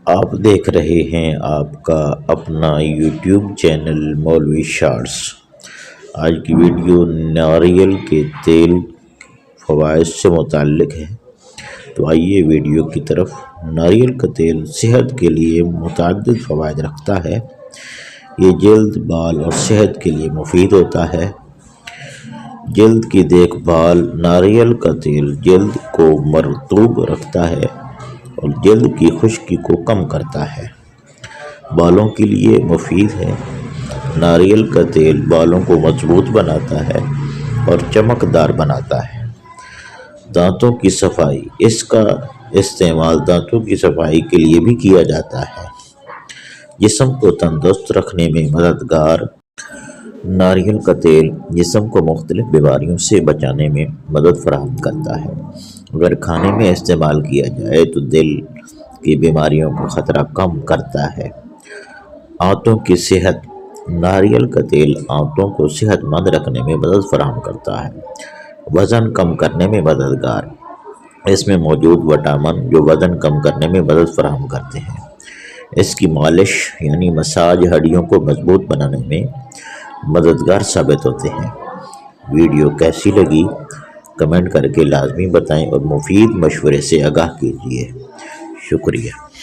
آپ دیکھ رہے ہیں آپ کا اپنا یوٹیوب چینل مولوی شارٹس۔ آج کی ویڈیو ناریل کے تیل فوائد سے متعلق ہے، تو آئیے ویڈیو کی طرف۔ ناریل کا تیل صحت کے لیے متعدد فوائد رکھتا ہے۔ یہ جلد، بال اور صحت کے لیے مفید ہوتا ہے۔ جلد کی دیکھ بھال: ناریل کا تیل جلد کو مرطوب رکھتا ہے اور جلد کی خشکی کو کم کرتا ہے۔ بالوں کے لیے مفید ہے۔ ناریل کا تیل بالوں کو مضبوط بناتا ہے اور چمکدار بناتا ہے۔ دانتوں کی صفائی: اس کا استعمال دانتوں کی صفائی کے لیے بھی کیا جاتا ہے۔ جسم کو تندرست رکھنے میں مددگار: ناریل کا تیل جسم کو مختلف بیماریوں سے بچانے میں مدد فراہم کرتا ہے۔ اگر کھانے میں استعمال کیا جائے تو دل کی بیماریوں کا خطرہ کم کرتا ہے۔ آنتوں کی صحت: ناریل کا تیل آنتوں کو صحت مند رکھنے میں مدد فراہم کرتا ہے۔ وزن کم کرنے میں مددگار: اس میں موجود وٹامن جو وزن کم کرنے میں مدد فراہم کرتے ہیں۔ اس کی مالش یعنی مساج ہڈیوں کو مضبوط بنانے میں مددگار ثابت ہوتے ہیں۔ ویڈیو کیسی لگی کمنٹ کر کے لازمی بتائیں اور مفید مشورے سے آگاہ کیجیے۔ شکریہ۔